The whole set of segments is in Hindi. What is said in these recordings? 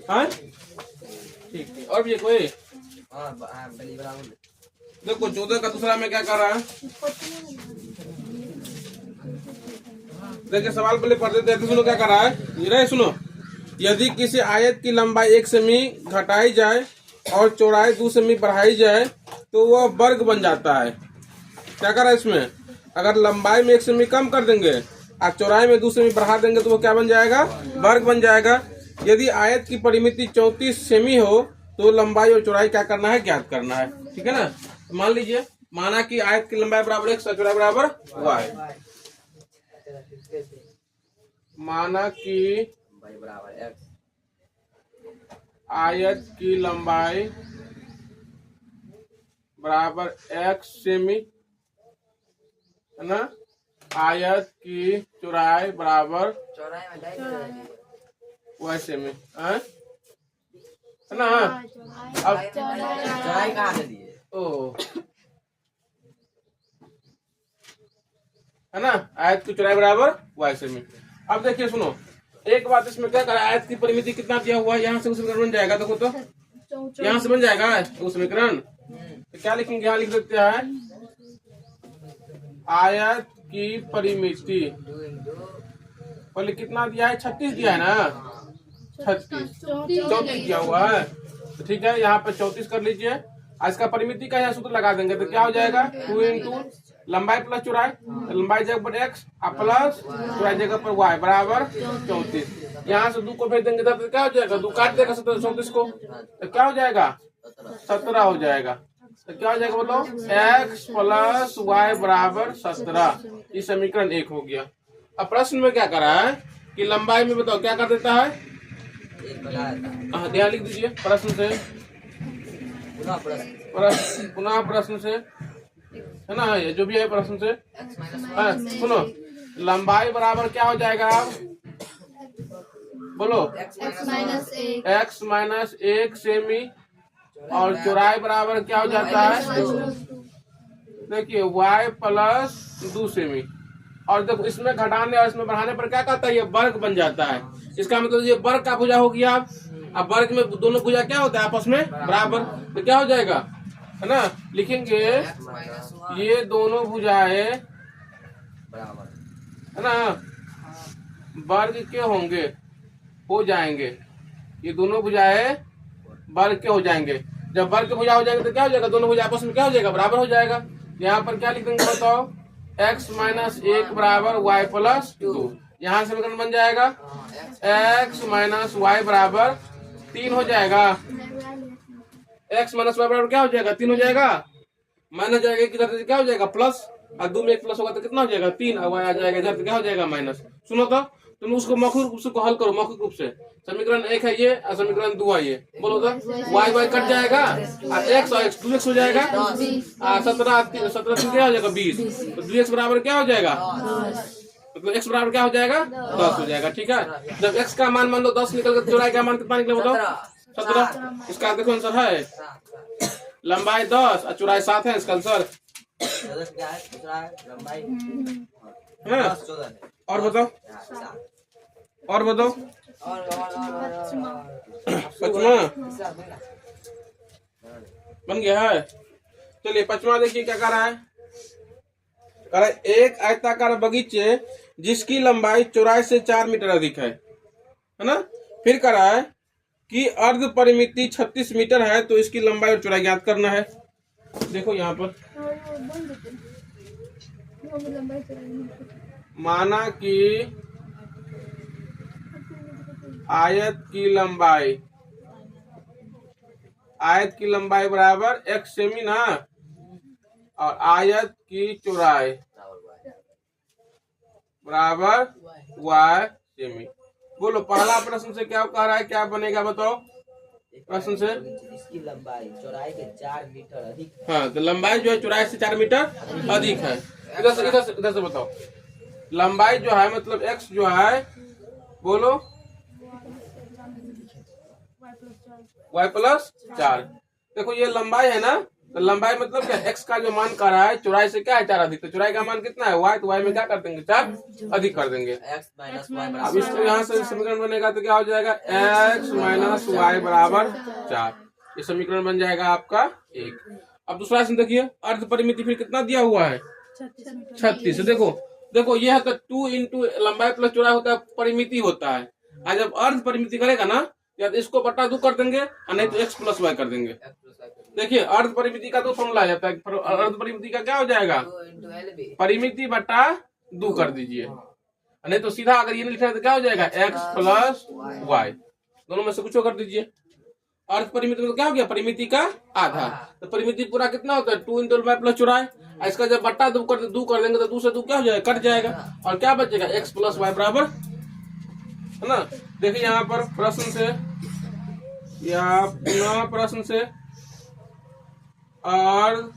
हाँ ठीक। और भी है कोई? देखो 14 का दूसरा में क्या कर रहा है, देखिए सवाल पहले पढ़ देते हैं। सुनो क्या कर रहा है, ये सुनो। यदि किसी आयत की लंबाई 1 सेमी घटाई जाए और चौड़ाई 2 सेमी बढ़ाई जाए तो वह वर्ग बन जाता है। क्या कर रहा है इसमें, अगर लंबाई में 1 सेमी कम कर देंगे और चौड़ाई में 2 सेमी बढ़ा देंगे तो वो क्या बन जाएगा, वर्ग बन जाएगा। यदि आयत की परिमिति 34 सेमी हो तो लंबाई और चौड़ाई क्या करना है, ज्ञात करना है। ठीक है ना। मान लीजिए, माना कि आयत की लंबाई बराबर x और चौड़ाई बराबर y। माना कि आयत की लंबाई बराबर x सेमी है ना, आयत की चौड़ाई बराबर y सेमी है ना। अब चौड़ाई कहाँ से दिए? ओ है ना, आयत की चौड़ाई बराबर y सेमी। अब देखिए सुनो, एक बात इसमें क्या करा, आयत की परिमिति कितना दिया हुआ है, यहाँ से समीकरण बन जाएगा। देखो तो यहाँ से बन जाएगा वो समीकरण। तो क्या लिखेंगे, यहाँ लिख देते हैं आयत की परिमिति पहले कितना दिया है, 36 दिया है ना, 34 दिया हुआ है। तो ठीक है, यहाँ पे 34 कर लीजिए। इसका परिमिति का यहाँ सूत्र लगा देंगे तो क्या हो जाएगा, 2 इंटू लंबाई प्लस चौड़ाई, लंबाई जगह पर x प्लस चौड़ाई जगह पर y बराबर 34। यहाँ से 2 को भेज देंगे तो क्या हो जाएगा, 2 काट देगा 34 को तो क्या हो जाएगा, 17 हो जाएगा। तो क्या हो जाएगा बताओ, x प्लस y बराबर 17। ये समीकरण 1 हो गया। अब प्रश्न में क्या करा है कि लंबाई में बताओ क्या कर देता है, ध्यान लिख दीजिए। प्रश्न से पुनः प्रश्न से है ना, ये जो भी है प्रश्न से सुनो, लंबाई बराबर क्या हो जाएगा, आप बोलो, x माइनस 1 सेमी और चौड़ाई बराबर क्या हो जाता है, देखिए y प्लस 2 सेमी। और देखो इसमें घटाने और इसमें बढ़ाने पर क्या कहता है, ये वर्ग बन जाता है। इसका मतलब ये वर्ग का भुजा हो गया। अब वर्ग में दोनों भुजा क्या होता है, आपस में बराबर, तो क्या हो जाएगा है ना, लिखेंगे ये दोनों भुजाएं है ना वर्ग के होंगे, हो जाएंगे। ये दोनों भुजाएं वर्ग के हो जाएंगे। जब वर्ग के भुजा हो जाएंगे तो क्या हो जाएगा, दोनों भुजा आपस में क्या हो जाएगा, बराबर हो जाएगा। यहाँ पर क्या लिख देंगे बताओ, x माइनस 1 बराबर y प्लस 2। यहाँ समीकरण बन जाएगा x माइनस y बराबर 3 हो जाएगा। x माइनस y बराबर क्या हो जाएगा, 3 हो जाएगा। माइनस जाएगा इधर से क्या हो जाएगा, प्लस, और 2 में 1 प्लस होगा तो कितना हो जाएगा, 3, और y आ जाएगा इधर से क्या हो जाएगा, माइनस। सुनो तो तुम उसको मौखिक रूप से हल करो, मौखिक रूप से। समीकरण 1 है ये और समीकरण 2 है ये, बोलो तो y कट जाएगा और x और x 2x हो जाएगा। 17 क्या हो जाएगा, 20। तो 2x बराबर क्या हो जाएगा, मतलब x बराबर क्या हो जाएगा, 10 हो जाएगा। ठीक है, जब x का मान मान लो 10 निकल कर चौड़ाई का मान कितना निकले बताओ, 17। इसका देखो आंसर है, लंबाई 10 और चौड़ाई 7 है इसका आंसर है। और बताओ, और बताओ, पचमा बन गया है। चलिए पचमा देखिए क्या कर रहा है, कह रहा है एक आयताकार बगीचे जिसकी लंबाई चौड़ाई से 4 मीटर अधिक है ना। फिर कह रहा है कि अर्ध परिमिति 36 मीटर है तो इसकी लंबाई और चौड़ाई ज्ञात करना है। देखो यहाँ पर माना कि आयत की लंबाई बराबर x सेमी ना, और आयत की चौड़ाई बराबर y सेमी। बोलो पहला प्रश्न से क्या कह रहा है, क्या बनेगा बताओ प्रश्न से। इसकी लंबाई चौड़ाई के 4 मीटर अधिक। हाँ, तो लंबाई जो है चौड़ाई से 4 मीटर अधिक है। इधर से बताओ, लंबाई जो है मतलब x जो है, बोलो y प्लस 4। देखो ये लंबाई है ना, तो लंबाई मतलब क्या, x का जो मान कर रहा है चौड़ाई से क्या है 4 अधिक, तो चौड़ाई का मान कितना है y, तो y में क्या कर देंगे 4 अधिक कर देंगे। x माइनस y अब बराबर इसको यहाँ से समीकरण बनेगा तो क्या हो जाएगा, x माइनस y बराबर 4, ये समीकरण बन जाएगा आपका 1। अब दूसरा प्रश्न देखिए, अर्ध परिमिति फिर कितना दिया हुआ है 36। देखो ये है 2 इंटू लंबाई प्लस चौड़ाई होता है, परिमिति होता है। आज जब अर्ध परिमिति करेगा ना, या तो इसको बटा 2 कर देंगे और नहीं तो x प्लस वाई कर देंगे। देखिए अर्ध परिमिति का तो फॉर्मूला आ जाता है, अर्ध परिमिति का क्या हो जाएगा, परिमिति बटा 2 कर दीजिए, नहीं तो सीधा अगर ये नहीं लिखा है तो क्या हो जाएगा x प्लस वाई, दोनों में से कुछ कर दीजिए। अर्ध परिमिति मतलब क्या हो गया, परिमिति का आधा। तो परिमिति पूरा कितना होता है 2 इंटू लंबाई प्लस चौड़ाई, इसका जब बट्टा 2 कर देंगे तो 2 से 2 क्या हो जाएगा, कट जाएगा, और क्या बचेगा x प्लस वाई बराबर, है ना। देखिए यहाँ पर प्रश्न से या पुनः प्रश्न से और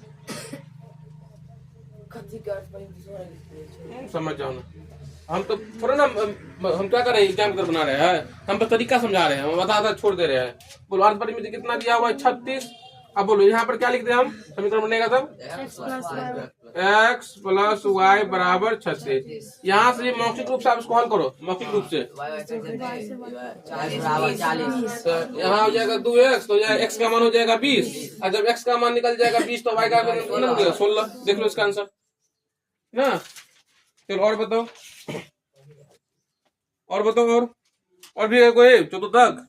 समझ जाओ ना, हम तो थोड़ा ना, हम क्या कर रहे हैं, एग्जाम की तरफ बना रहे हैं, हम पर तरीका समझा रहे हैं, हम आधा छोड़ दे रहे हैं। बोलो अर्ध परिमिति कितना दिया हुआ है 36। अब बोलो यहाँ पर क्या लिख दे हम, समीकरण बनेगा तब x प्लस वाई बराबर 36। यहाँ से मौखिक रूप से आप इसको हल करो, मौखिक रूप से तो यहाँ हो जाएगा 2x, तो x का मान हो जाएगा 20, और जब x का मान निकल जाएगा 20 तो y का मान 16। देख लो इसका आंसर ना। चलो और बताओ, और भी है कोई चौथों तक,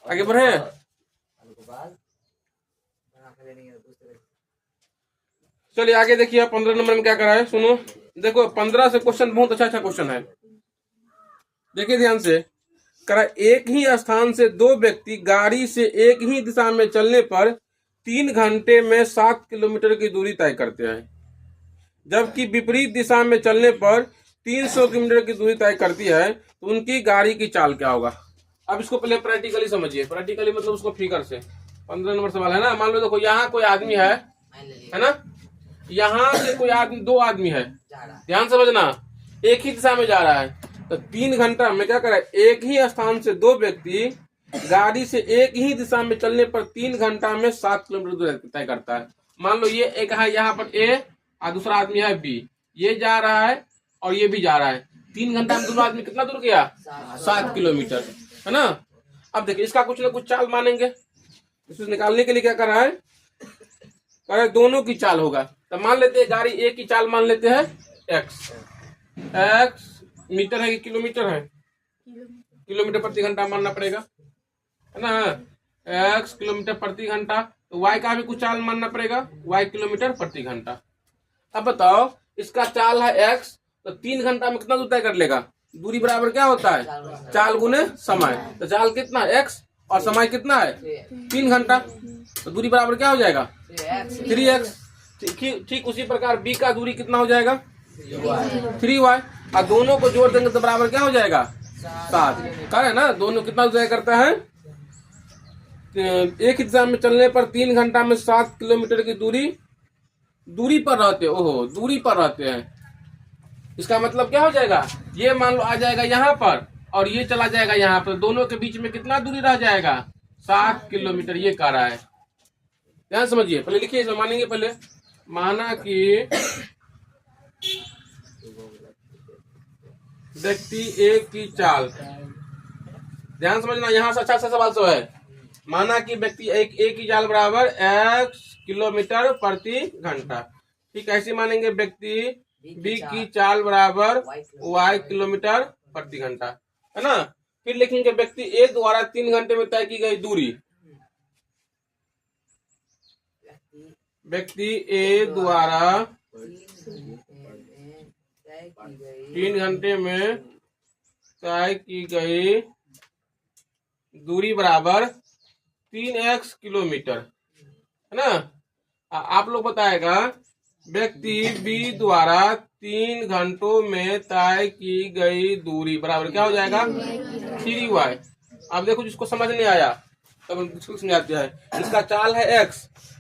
आगे बढ़े। चलिए आगे देखिए 15 नंबर में क्या करा है, सुनो। देखो 15 से क्वेश्चन बहुत अच्छा क्वेश्चन है, देखिए ध्यान से। करा एक ही स्थान से 2 व्यक्ति गाड़ी से एक ही दिशा में चलने पर 3 घंटे में 7 किलोमीटर की दूरी तय करते हैं, जबकि विपरीत दिशा में चलने पर 300 किलोमीटर की दूरी तय करती है, तो उनकी गाड़ी की चाल क्या होगा। अब इसको पहले प्रैक्टिकली समझिए, प्रैक्टिकली मतलब उसको फिगर से। 15 नंबर सवाल है ना। मान लो देखो यहाँ कोई आदमी है ना, यहाँ से कोई आदमी, 2 आदमी है, ध्यान समझना, एक ही दिशा में जा रहा है, तो 3 घंटा में क्या करा, एक ही स्थान से 2 व्यक्ति गाड़ी से एक ही दिशा में चलने पर 3 घंटा में 7 किलोमीटर दूरी तय करता है। मान लो ये एक है यहाँ पर A और दूसरा आदमी है B, ये जा रहा है और ये भी जा रहा है, 3 घंटा में दोनों आदमी कितना दूर गया, 7 किलोमीटर, है ना। अब देखिए इसका कुछ ना कुछ चाल मानेंगे, इसको निकालने के लिए क्या कर रहा है, करे दोनों की चाल होगा। तो मान लेते हैं गाड़ी A की चाल मान लेते हैं x मीटर है कि किलोमीटर है, किलोमीटर प्रति घंटा मानना पड़ेगा, है ना। x किलोमीटर प्रति घंटा, तो y का भी कुछ चाल मानना पड़ेगा, y किलोमीटर प्रति घंटा। अब बताओ इसका चाल है x, तो 3 घंटा में कितना दूर तय कर लेगा, दूरी बराबर क्या होता है, चाल गुने समय, तो चाल कितना है x और समय कितना है 3 घंटा, तो दूरी बराबर क्या हो जाएगा 3x। ठीक उसी प्रकार b का दूरी कितना हो जाएगा 3y, और दोनों को जोड़ देंगे तो बराबर क्या हो जाएगा 7। कह रहे ना, दोनों कितना तय करता है, एक ही दिशा में चलने पर 3 घंटा में 7 किलोमीटर की दूरी पर रहते, ओहो दूरी पर रहते हैं। इसका मतलब क्या हो जाएगा, ये मान लो आ जाएगा यहाँ पर और ये चला जाएगा यहाँ पर, दोनों के बीच में कितना दूरी रह जाएगा 7 किलोमीटर, ये कह रहा है। ध्यान समझिए, पहले लिखिए, इसमें मानेंगे पहले। माना कि व्यक्ति एक की चाल, ध्यान समझना, यहाँ से अच्छा सवाल तो है। माना कि व्यक्ति एक की चाल बराबर x किलोमीटर प्रति घंटा, ठीक ऐसे मानेंगे व्यक्ति b की चाल बराबर y किलोमीटर प्रति घंटा, है ना। फिर लिखेंगे व्यक्ति a द्वारा 3 घंटे में तय की गई दूरी, व्यक्ति a द्वारा 3 घंटे में तय की गई दूरी बराबर 3x किलोमीटर, है ना। आप लोग बताएगा व्यक्ति b द्वारा 3 घंटों में तय की गई दूरी बराबर क्या हो जाएगा 3y। अब देखो जिसको समझ नहीं आया तब हम इसको समझाते हैं। इसका चाल है x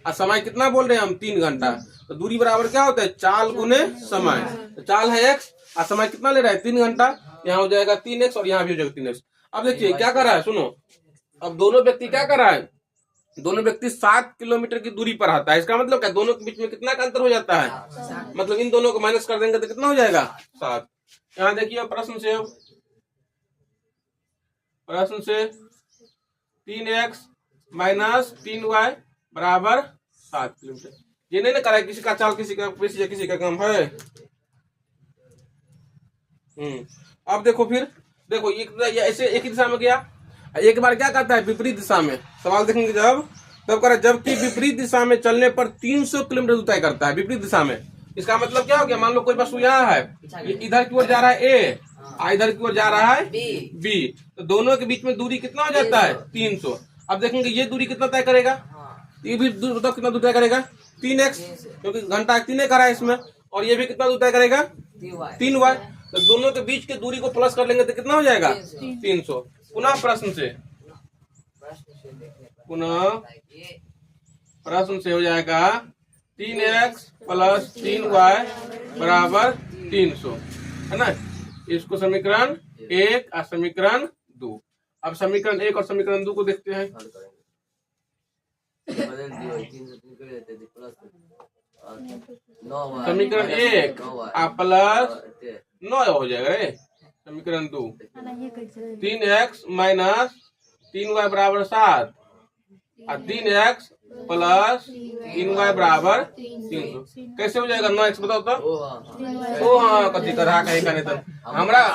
और समय कितना बोल रहे हैं हम 3 घंटा, तो दूरी बराबर क्या होता है चाल गुने समय, तो चाल है x और समय कितना ले रहा है 3 घंटा, यहाँ हो जाएगा 3x और यहाँ भी हो जाएगा 3x। अब देखिए क्या कर रहा है, सुनो, अब दोनों व्यक्ति क्या कर रहा है, दोनों व्यक्ति 7 किलोमीटर की दूरी पर आता है। इसका मतलब क्या, दोनों के बीच में कितना का अंतर हो जाता है, मतलब इन दोनों को माइनस कर देंगे तो कितना हो जाएगा 7। यहाँ देखिए प्रश्न से 3x माइनस 3y बराबर 7 किलोमीटर। ये नहीं ना करा किसी का चाल किसी का काम है। अब देखो फिर देखो ये ऐसे एक ही दिशा में गया, एक बार क्या कहता है विपरीत दिशा में। सवाल देखेंगे तब करा जबकि विपरीत दिशा में चलने पर 300 किलोमीटर दूर तय करता है विपरीत दिशा में। इसका मतलब क्या हो गया, मान लो कोई वस्तु यहाँ है, इधर की ओर जा रहा है ए, इधर की ओर जा रहा है बी, तो दोनों के बीच में दूरी कितना हो जाता है 300। अब देखेंगे ये दूरी कितना तय करेगा, ये भी बताओ कितना दूर तय करेगा 3x, क्योंकि घंटा 3 करा है इसमें, और ये भी कितना दूर तय करेगा 3y। तो दोनों के बीच की दूरी को प्लस कर लेंगे तो कितना हो जाएगा 300। पुनः प्रश्न से हो जाएगा 3x प्लस 3y बराबर 300, है ना। इसको समीकरण 1 और समीकरण 2। अब समीकरण 1 और समीकरण 2 को देखते हैं। समीकरण 1 प्लस 9 हो जाएगा रे। समीकरण 2 3x माइनस 3y बराबर 7 और 3x प्लस 3y बराबर 300। कैसे हो जाएगा 9x बताओ तो। ओ हाँ कथी कर रहा कहीं का नहीं तो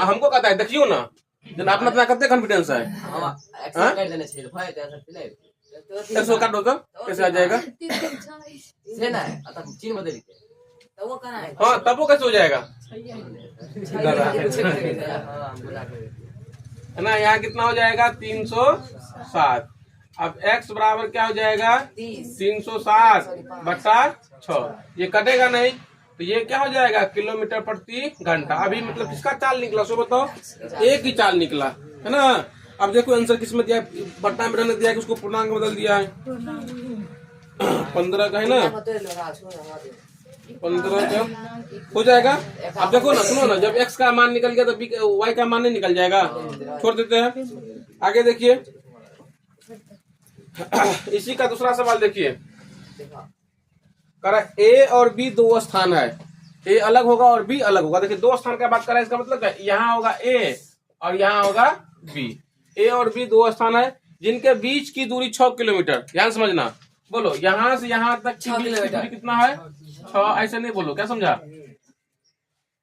हमको कहता है देखियो ना जब अपना अपना कितने कॉन्फिडेंस है। ऐसे काटो तो कैसे आ जाएगा, हाँ तब वो कैसे हो जाएगा है ना। यहाँ कितना हो जाएगा 307। अब x बराबर क्या हो जाएगा 307 बटा 6। ये कटेगा नहीं तो ये क्या हो जाएगा किलोमीटर प्रति घंटा। अभी मतलब किसका चाल निकला सो बताओ, एक ही चाल निकला है ना। अब देखो आंसर किसमें दिया, बट्टा में रहने दिया है, उसको पूर्णांक बदल दिया है 15 का है ना, 15 का हो जाएगा। अब देखो ना सुनो ना, जब x का मान निकल गया तो y का मान नहीं निकल जाएगा, छोड़ देते हैं। आगे देखिए इसी का दूसरा सवाल देखिए, करा a और b दो स्थान है, a अलग होगा और b अलग होगा। देखिए दो स्थान का बात कर रहा है, इसका मतलब क्या, यहाँ होगा a और यहाँ होगा b। a और b दो स्थान है जिनके बीच की दूरी 6 किलोमीटर। ध्यान समझना, बोलो यहाँ से यहाँ तक की दूरी कितना है 6, ऐसे नहीं बोलो, क्या समझा।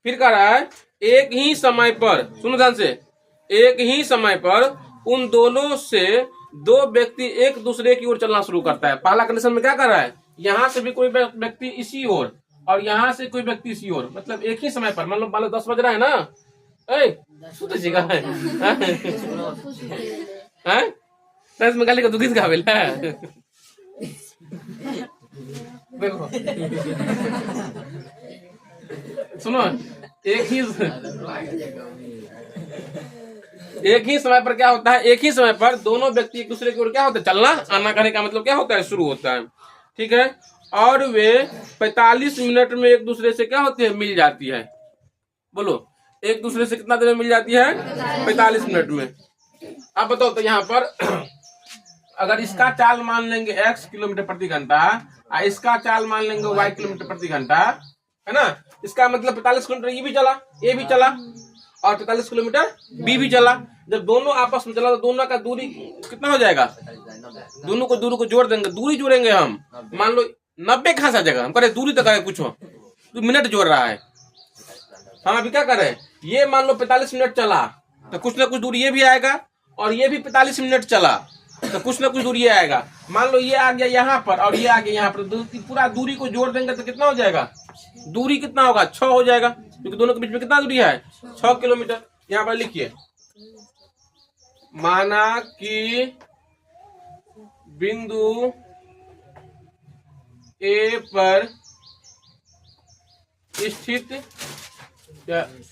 फिर कह रहा है एक ही समय पर, सुनो ध्यान से, एक ही समय पर उन दोनों से दो व्यक्ति एक दूसरे की ओर चलना शुरू करता है। पहला कंडीशन में क्या कर रहा है, यहाँ से भी कोई व्यक्ति इसी ओर और यहाँ से कोई व्यक्ति इसी ओर, मतलब एक ही समय पर। मान लो 10 बज रहा है ना, में गाली का दुखित का बेल है। देखो सुनो, एक ही समय पर क्या होता है, एक ही समय पर दोनों व्यक्ति एक दूसरे की ओर क्या होता है चलना आना करने का मतलब क्या होता है शुरू होता है, ठीक है। और वे 45 मिनट में एक दूसरे से क्या होती है मिल जाती है। बोलो एक दूसरे से कितना देर में मिल जाती है 45 मिनट में। अब बताओ तो यहाँ पर अगर इसका चाल मान लेंगे x किलोमीटर प्रति घंटा और इसका चाल मान लेंगे y किलोमीटर प्रति घंटा, है ना। इसका मतलब 45 किलोमीटर ये भी चला, a भी चला और 45 किलोमीटर b भी चला। जब दोनों आपस में चला तो दोनों का दूरी कितना हो जाएगा, दोनों को दूरी को जोड़ देंगे, दूरी जोड़ेंगे हम। मान लो 90 कहाँ से आ जाएगा, हम कह रहे दूरी तक आए कुछ हो, तो मिनट जोड़ रहा है। हम अभी क्या कर रहे हैं, ये मान लो 45 मिनट चला तो कुछ ना कुछ दूरी ये भी आएगा और ये भी 45 मिनट चला तो कुछ ना कुछ दूरी ये आएगा। मान लो ये आ गया यहाँ पर और ये आ गया यहाँ पर, पूरा दूरी को जोड़ देंगे तो कितना हो जाएगा, दूरी कितना होगा 6 हो जाएगा, क्योंकि दोनों के बीच में कितना दूरी है 6 किलोमीटर। यहाँ पर लिखिए, माना कि बिंदु ए पर स्थित,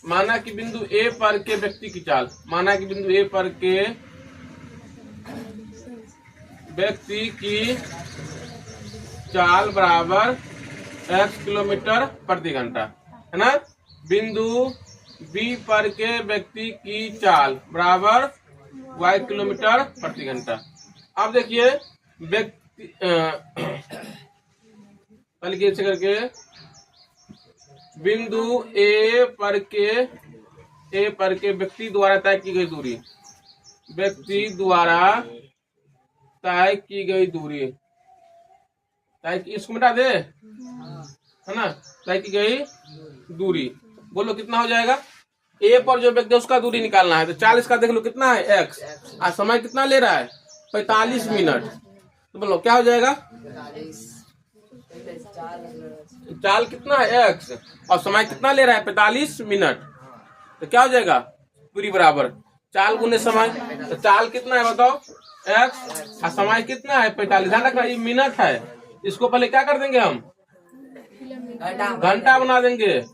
माना कि बिंदु ए पर के व्यक्ति की चाल, माना कि बिंदु ए पर के व्यक्ति की चाल बराबर x किलोमीटर प्रति घंटा, है ना। बिंदु बी पर के व्यक्ति की चाल बराबर y किलोमीटर प्रति घंटा। अब देखिए पहले कैसे करके बिंदु ए पर के व्यक्ति द्वारा तय की गई दूरी, व्यक्ति द्वारा तय की गई दूरी, इसको मिटा दे, है ना, तय की गई दूरी। बोलो कितना हो जाएगा? ए पर जो व्यक्ति है उसका दूरी निकालना है, तो 40 का देख लो कितना है x, और समय कितना ले रहा है 45 मिनट। तो बोलो क्या हो जाएगा? चाल कितना है x और समय कितना ले रहा है 45 मिनट, तो क्या हो जाएगा? पूरी बराबर चाल गुने समय। तो चाल कितना है बताओ x और समय कितना है 45। ध्यान रखना ये मिनट है, इसको पहले क्या कर देंगे हम? घंटा बना देंगे।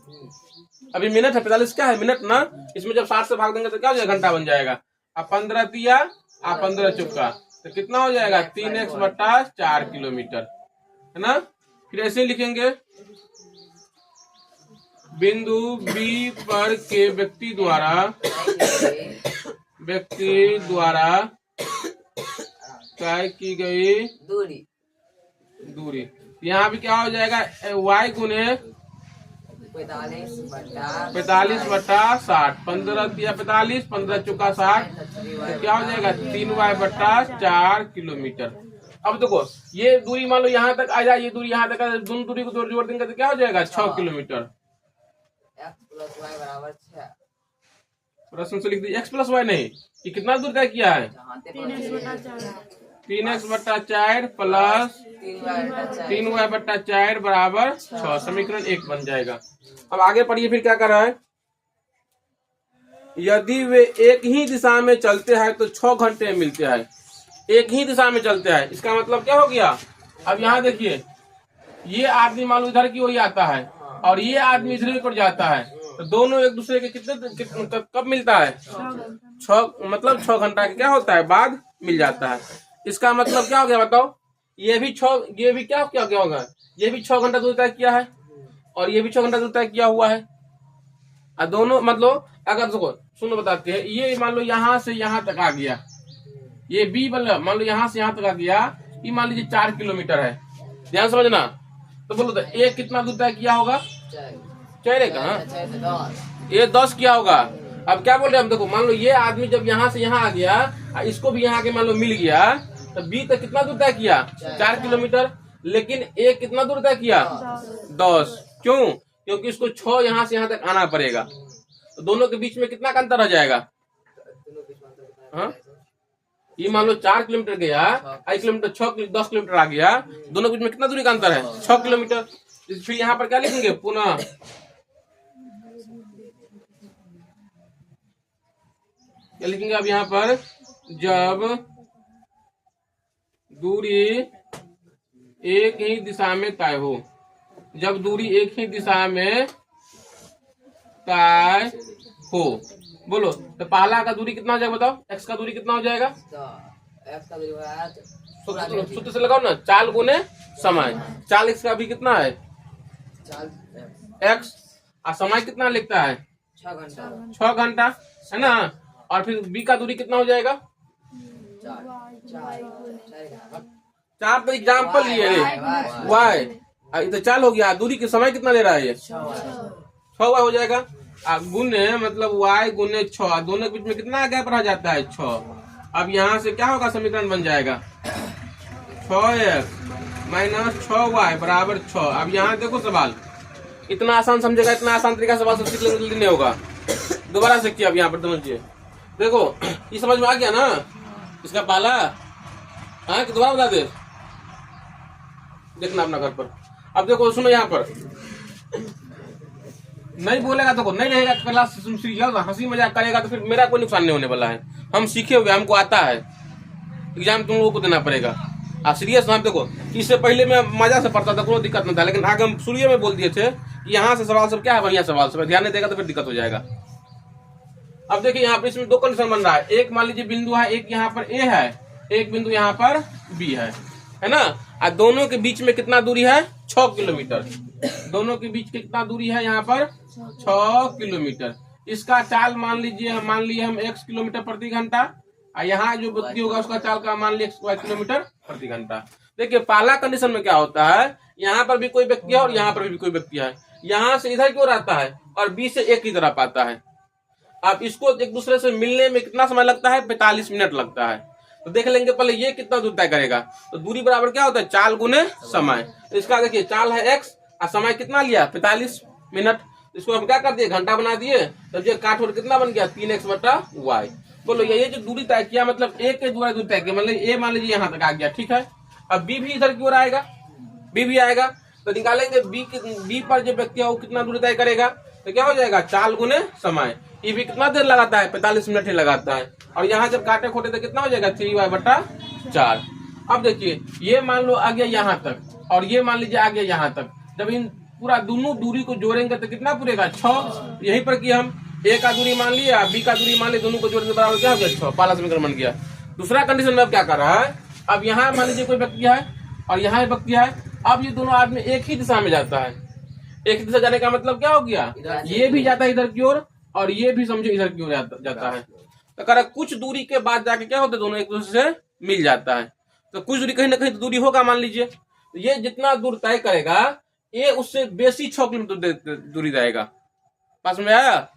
अभी मिनट है, 45 क्या है? मिनट ना। इसमें जब 60 से भाग देंगे तो क्या हो जाएगा? घंटा बन जाएगा। अब 15 दिया, आप 15 चुका, तो कितना हो जाएगा? 3x/4 किलोमीटर, है ना। फिर ऐसे ही लिखेंगे बिंदु बी पर के व्यक्ति द्वारा तय की गई दूरी। यहाँ भी क्या हो जाएगा? y गुने 45/60, 15 दिया 45, 15 चुका 60, तो क्या हो जाएगा? 3y/4 kilometre. अब देखो ये दूरी मान लो यहाँ तक आ जाए, ये दूरी यहाँ तक, दोनों दूरी को जोड़ देंगे तो क्या हो जाएगा? 6 किलोमीटर। प्रश्न से लिख दीजिए x+y नहीं, ये कितना दूर तय किया है? 3x/4 प्लस 3y/4 बराबर 6। समीकरण 1 बन जाएगा। अब आगे पढ़िए, फिर क्या कर रहा है? यदि वे एक ही दिशा में चलते हैं तो 6 घंटे मिलते हैं। एक ही दिशा में चलते हैं, इसका मतलब क्या हो गया? अब यहाँ देखिए, ये आदमी मान लो इधर की ओर आता है और ये आदमी इधर की ओर जाता है, तो दोनों एक दूसरे के कितने कब मिलता है? 6, मतलब 6 घंटा का क्या होता है? बाद मिल जाता है। इसका मतलब क्या हो गया बताओ? ये भी क्या होगा? ये भी 6 घंटा दूर तय किया है और ये भी 6 घंटा दूर तय किया हुआ है। और दोनों मतलब अगर देखो सुनो बताते हैं, ये मान लो यहाँ से यहाँ तक आ गया, ये बी मतलब मान लो यहाँ से यहाँ तक आ गया, ये मान लीजिए 4 किलोमीटर है। ध्यान समझना। तो बोलो तो एक कितना दूर तय किया होगा? 4 कहाँ, ये 10 किया होगा। अब क्या बोल रहे हैं हम? देखो मान लो ये आदमी जब यहाँ से यहाँ आ गया, इसको भी यहाँ के मान लो मिल गया, तो बी तक कितना दूर तय किया? 4 किलोमीटर। लेकिन ए कितना दूर तय किया? 10। क्यों? क्योंकि इसको 6 यहाँ से यहाँ तक आना पड़ेगा, तो दोनों के बीच में कितना का अंतर हो जाएगा? हाँ, ये मान लो 4 किलोमीटर गया, 1 किलोमीटर 10 किलोमीटर आ गया, दोनों के बीच में कितना दूरी का अंतर है? 6 किलोमीटर। फिर यहाँ पर क्या लिखेंगे? पुनः क्या लिखेंगे? अब यहाँ पर जब दूरी एक ही दिशा में तय हो, जब दूरी एक ही दिशा में तय हो। बोलो तो पहला का दूरी कितना हो जाएगा बताओ? x का दूरी कितना हो जाएगा? x का दूरी सूत्र से लगाओ ना, चाल गुने समय। चाल x का भी कितना है? x, और समय कितना लिखता है? 6 घंटा, है ना। और फिर b का दूरी कितना हो जाएगा? 4 तो एग्जाम्पल लिए रे, y तो चाल हो गया। दूरी के समय कितना ले रहा है? ये 6y हो जाएगा। गुने मतलब y गुने 6, दोनों के बीच में कितना गैप रह जाता है? 6। अब यहाँ से क्या होगा? समीकरण बन जाएगा 6x - 6y बराबर 6। अब यहाँ देखो सवाल इतना आसान समझेगा, इतना आसान तरीका से सवाल सीख लेंगे, जल्दी नहीं होगा। दोबारा से किया। अब यहाँ पर समझिए, देखो ये समझ में आ गया ना इसका पहला? हाँ कि दोबारा बता दे, देखना अपना घर पर। अब देखो सुनो, यहाँ पर नहीं बोलेगा तो नहीं रहेगा क्लास, हंसी मजाक करेगा तो फिर मेरा कोई नुकसान नहीं होने वाला है। हम सीखे हुए, हमको आता है, एग्जाम तुम लोगों को देना पड़ेगा। आप सीरियस ना। देखो इससे पहले मैं मजा से पढ़ता था, कोई दिक्कत नहीं था, लेकिन आगे हम शुरू में बोल दिए थे कि यहाँ से सवाल सब क्या है? बढ़िया सवाल सब, ध्यान नहीं देगा तो फिर दिक्कत हो जाएगा। अब देखिए यहाँ पर इसमें 2 कंडीशन बन रहा है। एक मान लीजिए बिंदु है, एक यहाँ पर ए है, एक बिंदु यहाँ पर बी है ना। और दोनों के बीच में कितना दूरी है? 6 किलोमीटर। दोनों के बीच कितना दूरी है? यहाँ पर 6 किलोमीटर। इसका चाल मान लिए हम x किलोमीटर प्रति घंटा, और यहाँ जो व्यक्ति होगा उसका चाल का मान लिया स्क्वायर किलोमीटर प्रति घंटा। देखिए पहला कंडीशन में क्या होता है, यहाँ पर भी कोई व्यक्ति है और यहाँ पर भी कोई व्यक्ति है, यहाँ से इधर की ओर आता है और बी से एक की तरफ आता है। अब इसको एक दूसरे से मिलने में कितना समय लगता है, 45 मिनट लगता है। तो देख लेंगे पहले ये कितना दूर तय करेगा। तो दूरी बराबर क्या होता है, चाल गुने समय। तो इसका देखिए चाल है x और समय कितना लिया 45 मिनट। इसको हम क्या कर दिए, घंटा बना दिए। तो ये काट और कितना बन गया 3x बटा y। बोलो ये जो दूरी तय किया मतलब a के द्वारा दूरी तय किया, मतलब a मान लीजिए यहाँ तक आ गया, ठीक है। अब b भी इधर की ओर आएगा, b भी आएगा। तो निकालेंगे b पर जो व्यक्ति है वो कितना दूरी तय करेगा। तो क्या हो जाएगा, चाल गुने समय। ये भी कितना देर लगाता है, 45 मिनट ही लगाता है। और यहाँ जब काटे खोटे तो कितना हो जाएगा 3y बटा 4। अब देखिए ये मान लो आ गया यहाँ तक और ये मान लीजिए आ गया यहाँ तक। जब इन पूरा दोनों दूरी को जोड़ेंगे तो कितना पूरेगा 6। यहीं पर कि हम a का दूरी मान लिया, b का दूरी मान लिया, दोनों को जोड़ने बराबर क्या हो गया 6। पहला समीकरण बन गया। दूसरा कंडीशन में अब क्या कर रहा है, अब यहाँ मान लीजिए कोई व्यक्ति है और यहाँ व्यक्ति है। अब ये दोनों आदमी एक ही दिशा में जाता है। एक दिशा जाने का मतलब क्या हो गया, ये भी जाता है इधर की ओर और ये भी समझो इधर की ओर जाता है। तो कह रहा कुछ दूरी के बाद जाके क्या होता है, दोनों एक दूसरे से मिल जाता है। तो कुछ दूरी कहीं ना कहीं तो दूरी होगा मान लीजिए। तो ये जितना दूर तय करेगा ये उससे बेसी 6 किलोमीटर दूरी जाएगा। पास में आया।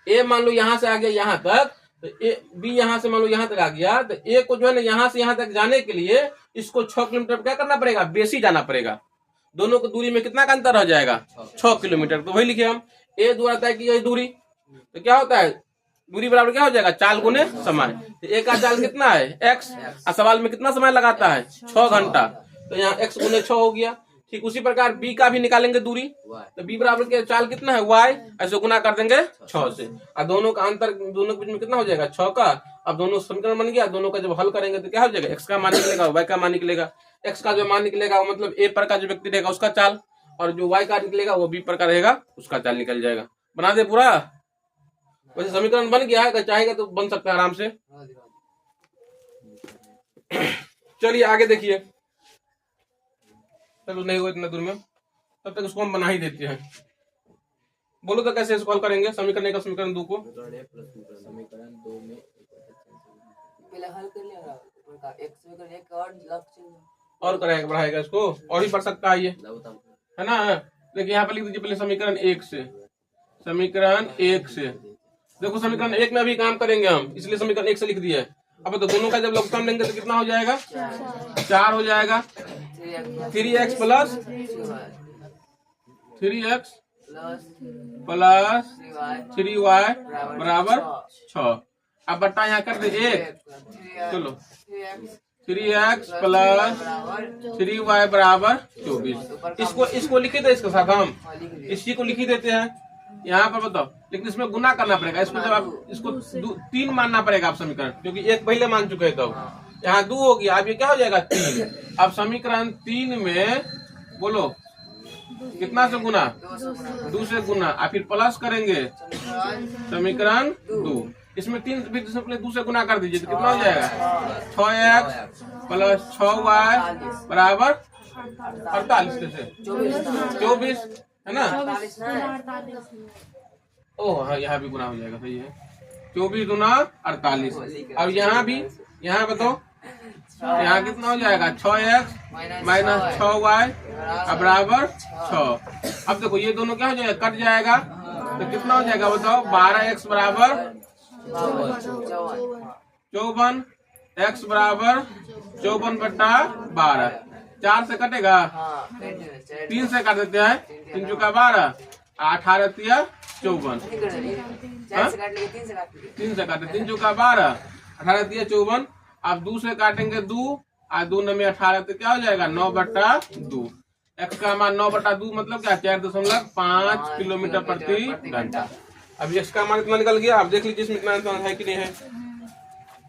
ए मान लो यहाँ से आ गया यहाँ तक, तो ए बी यहाँ से मान लो यहाँ तक आ गया। तो ए को जो है ना यहाँ से यहाँ तक जाने के लिए इसको 6 किलोमीटर क्या करना पड़ेगा, बेसी जाना पड़ेगा। दोनों को दूरी में कितना का अंतर हो जाएगा 6 किलोमीटर। तो वही लिखे हम ए द्वारा तय की गई दूरी। तो क्या होता है, दूरी बराबर क्या हो जाएगा, चाल गुने समय। तो ए का चाल कितना है x और सवाल में कितना समय लगाता है 6 घंटा। तो यहाँ x गुने 6 हो गया। ठीक उसी प्रकार b का भी निकालेंगे दूरी। तो b बराबर के चाल कितना है y, ऐसे गुना कर देंगे 6 से। और दोनों का अंतर दोनों के बीच में कितना हो जाएगा 6 का। अब दोनों समीकरण बन गया। दोनों का जब हल करेंगे तो क्या हो जाएगा, x का मान निकलेगा y का मान निकलेगा। x का जो मान निकलेगा वो मतलब a पर का जो व्यक्ति रहेगा उसका चाल, और जो y का निकलेगा वो b पर का रहेगा उसका चाल निकल जाएगा। बना दे पूरा। वैसे समीकरण बन गया है, अगर चाहेगा तो बन सकता है आराम से। चलिए आगे देखिए। चलो नहीं हो इतना दूर में, तब तक उसको हम बना ही देते हैं। बोलो तो कैसे इसको हल करेंगे, समीकरण का समीकरण 2 को। समीकरण 2 में पहले हल कर लिया ऊपर का एक समीकरण एक और लक्ष्य और कराएगा बढ़ाएगा इसको और ही पढ़ सकता है ये, है ना। देखिए यहाँ पर लिख दीजिए पहले समीकरण 1 से। समीकरण 1 से देखो, समीकरण 1 में अभी काम करेंगे हम, इसलिए समीकरण 1 से लिख दिया है। अब तो दोनों का जब लघुत्तम लेंगे तो कितना हो जाएगा 4 हो जाएगा। 3x प्लस 3y बराबर 6। अब बट्टा यहाँ कर दे 1। चलो 3x प्लस 3y बराबर 24। इसको लिखे थे इसके साथ हम इसी को लिख ही देते हैं यहाँ पर। बताओ, लेकिन इसमें गुना करना पड़ेगा। इसको जब आप इसको 3 मानना पड़ेगा आप समीकरण, क्योंकि 1 पहले मान चुके हैं। तो यहाँ 2 हो गया, अब ये क्या हो जाएगा 3। अब समीकरण 3 में बोलो कितना से गुना, 2 से गुना, और फिर प्लस करेंगे समीकरण 2। इसमें 3 पहले 2 से गुना कर दीजिए तो कितना हो जाएगा 6x प्लस 6y बराबर 48 से 24, है ना। ओह हाँ, यहाँ भी गुना हो जाएगा, सही है। 24 गुना 48। अब यहाँ भी, यहाँ बताओ यहाँ कितना हो जाएगा 6x माइनस 6y बराबर 6। अब देखो ये दोनों क्या हो जाएगा, कट जाएगा। तो कितना हो जाएगा बताओ, 12x बराबर 54, x बराबर 54 बट्टा 12। 4 से कटेगा, 3 से काट देते हैं, 3 चौका 12, 18 तिया 54। 3 से काटे, 3 चौका 12, 18 तिया 54। आप 2 से काटेंगे 2 और 2 में 18 तो क्या हो जाएगा 9 बट्टा 2। x का मान 9 बट्टा 2 मतलब क्या 4.5 किलोमीटर प्रति घंटा। अब x का मान कितना निकल गया, आप देख लीजिए इसमें कितना है कि नहीं है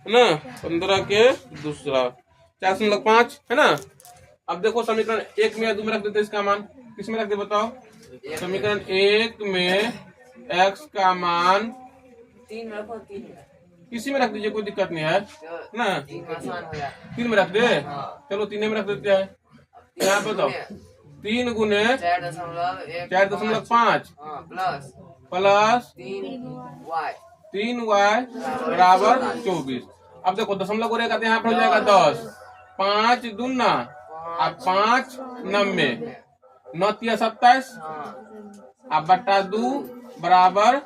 ना। 15 के दूसरा 4.5 है ना। अब देखो समीकरण 1 में या 2 में रख देते इसका मान, किस में रख दे बताओ। समीकरण 1 में x का मान 3 रखो, 3 किसी में रख दीजिए, कोई दिक्कत नहीं है ना। 3 में रख दे, चलो 3 में रख देते हैं। यहाँ बताओ 3 गुने 4.5 प्लस 3y बराबर 24। अब देखो दशमलव को रहेगा तो यहाँ पर हो जाएगा 10, 5 दूना अब 5 90, 9 तिया 27 अब बट्टा 2 बराबर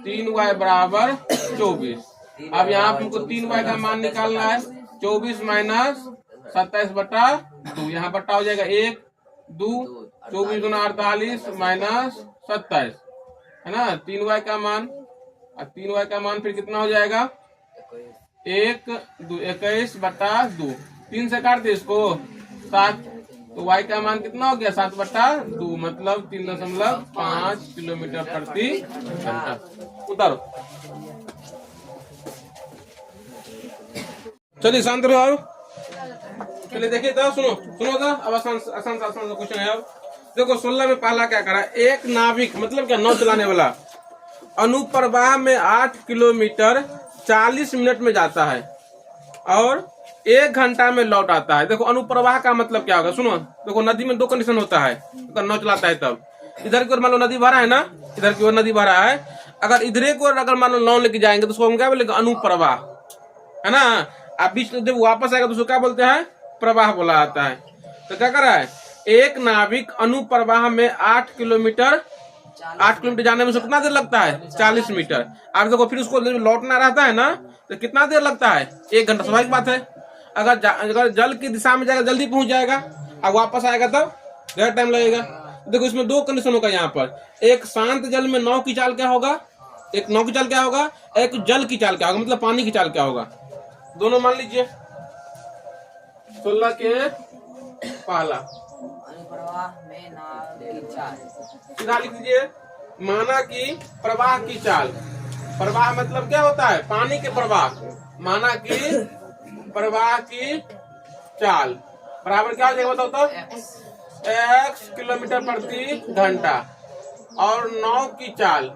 3y बराबर 24। अब यहाँ पर हमको 3y का मान निकालना है। 24 माइनस 27 बट्टा 2, यहाँ बट्टा हो जाएगा 1 2, 24 गुना 48 माइनस 27 है ना। 3y का मान, अब 3y का मान फिर कितना हो जाएगा 1 2 21 बट्टा 2, 3 से काट दे इसको 7, तो y का मान कितना हो गया 7 बट्टा 2 मतलब 3.5 किलोमीटर प्रति घंटा। उतारो, चलिए शांत रहो। और चलिए देखिए तो सुनो तो अब आसान क्वेश्चन है। अब देखो 16 में पहला क्या करा, एक नाविक मतलब क्या नाव चलाने वाला अनुप्रवाह में 8 किलोमीटर 40 मिनट में जाता है और 1 घंटा में लौट आता है। देखो अनुप्रवाह का मतलब क्या होगा, सुनो देखो नदी में 2 कंडीशन होता है अगर नाव चलाता है तब। इधर की ओर मान लो नदी भरा है ना, इधर की ओर नदी भरा है, अगर इधर की ओर अगर मान लो नाव लेके जाएंगे तो उसको हम क्या बोलेंगे अनुप्रवाह है ना। अब बीच जब वापस आएगा तो उसको क्या बोलते हैं प्रवाह बोला जाता है। तो क्या कर रहा है, एक नाविक अनुप्रवाह में 8 किलोमीटर जाने में उसको कितना देर लगता है 40 मीटर। अब देखो फिर उसको लौटना रहता है ना तो कितना देर लगता है 1 घंटा। स्वाभाविक बात है, अगर जल की दिशा में जाएगा जल्दी पहुंच जाएगा, अब वापस आएगा तब ज्यादा टाइम लगेगा। देखो इसमें 2 कंडीशन होगा यहाँ पर, एक शांत जल में नाव की चाल क्या होगा, एक नाव की चाल क्या होगा, एक जल की चाल क्या होगा मतलब पानी की चाल क्या होगा। दोनों मान लीजिए 16 के पहला अनुप्रवाह में नाव की चाल, सीधा लिख दीजिए माना कि प्रवाह की चाल। प्रवाह मतलब क्या होता है पानी के प्रवाह, माना कि प्रवाह की चाल बराबर क्या हो जाएगा बताओ तो x किलोमीटर प्रति घंटा और नाव की चाल